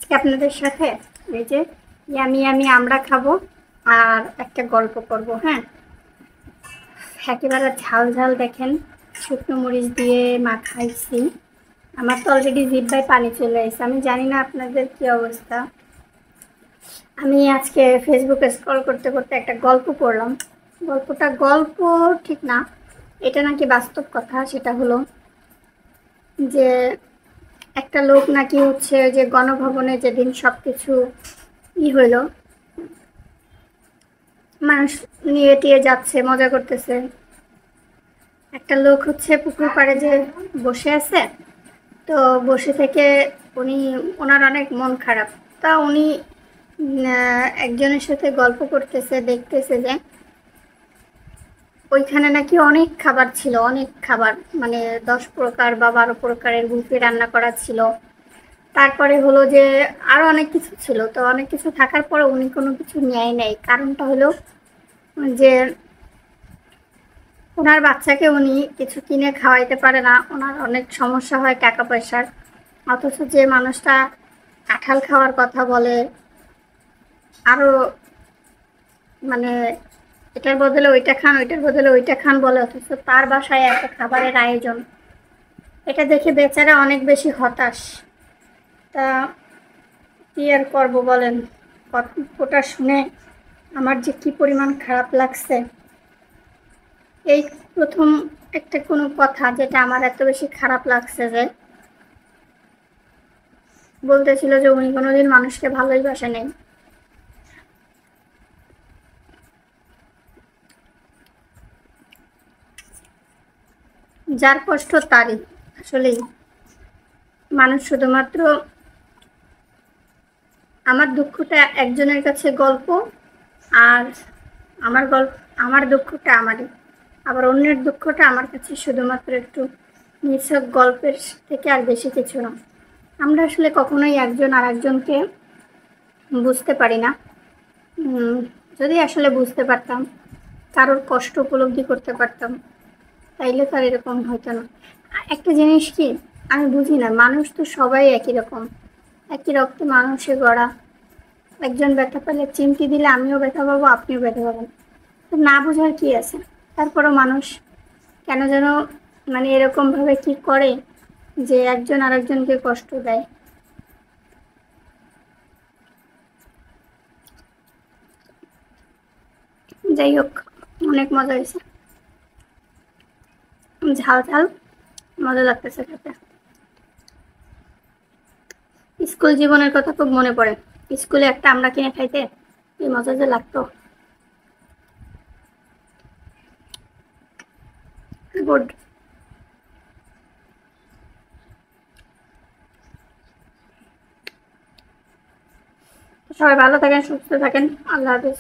আজকে আপনাদের সাথে এই যে ইয়ামি ইয়ামি আমরা খাবো আর একটা গল্প করব। হ্যাঁ, একেবারে ঝাল ঝাল দেখেন, শুকনো মরিচ দিয়ে মাখাইছি। আমার তো অলরেডি জিহ্বায় পানি চলে এসেছে। আমি জানি না আপনাদের কি অবস্থা। আমি আজকে ফেসবুকে স্ক্রল করতে করতে একটা গল্প পড়লাম। গল্পটা গল্প ঠিক না, এটা নাকি বাস্তব কথা। সেটা হলো যে একটা লোক নাকি হচ্ছে যে গণভবনে যেদিন সব কিছু হইলো, মানুষ নিয়ে টিয়ে যাচ্ছে, মজা করতেছে। একটা লোক হচ্ছে পুকুর পাড়ে যে বসে আছে, তো বসে থেকে ওনার অনেক মন খারাপ। তা উনি একজনের সাথে গল্প করতেছে, দেখতেছে যে ওইখানে নাকি অনেক খাবার ছিল, অনেক খাবার, মানে 10 প্রকার বা 12 প্রকারের বুফে রান্না করা ছিল। তারপরে হলো যে আরো অনেক কিছু ছিল। তো অনেক কিছু থাকার পরে উনি কোনো কিছু নেয় নাই। কারণটা হলো যে ওনার বাচ্চাকে উনি কিছু কিনে খাওয়াইতে পারে না, ওনার অনেক সমস্যা হয় টাকা পয়সার। অথচ যে মানুষটা কাঁঠাল খাওয়ার কথা বলে, আরও মানে এটার বদলে ওইটা খান, ওইটার বদলে ওইটা খান বলে, অথচ তার বাসায় একটা খাবারের আয়োজন। এটা দেখে বেচারা অনেক বেশি হতাশ। তা কি আর করবো বলেন, গল্পটা শুনে আমার যে কি পরিমাণ খারাপ লাগছে। এই প্রথম একটা কোনো কথা যেটা আমার এত বেশি খারাপ লাগছে, যে বলতেছিল যে উনি কোনোদিন মানুষকে ভালোই বাসে নেই। যার কষ্ট তারই। আসলেই মানুষ শুধুমাত্র, আমার দুঃখটা একজনের কাছে গল্প, আর আমার দুঃখটা আমারই। আবার অন্যের দুঃখটা আমার কাছে শুধুমাত্র একটু নিছক গল্পের থেকে আর বেশি কিছু না। আমরা আসলে কখনোই একজন আর একজনকে বুঝতে পারি না। যদি আসলে বুঝতে পারতাম, কারোর কষ্ট উপলব্ধি করতে পারতাম, তাইলে তো আর এরকম হতো না। একটা জিনিস কি আমি বুঝি না, মানুষ তো সবাই একই রকম, একই রক্তে মানুষে গড়া। একজন ব্যথা পেলে চিমটি দিলে আমিও ব্যথা পাবো, আপনিও ব্যথা পাবেন। তো না বোঝার কি আছে। তারপরও মানুষ কেন যেন মানে এরকমভাবে কি করে যে একজন আরেকজনকে কষ্ট দেয়। যাই হোক, অনেক মজা হয়েছে, ঝাল ঝাল, মজা লাগতেছে খেতে। স্কুল জীবনের কথা খুব মনে পড়ে। স্কুলে একটা আমরা কিনে খাইতে কি মজা যে লাগতো। গুড। সবাই ভালো থাকেন, সুস্থ থাকেন। আল্লাহ হাফিজ।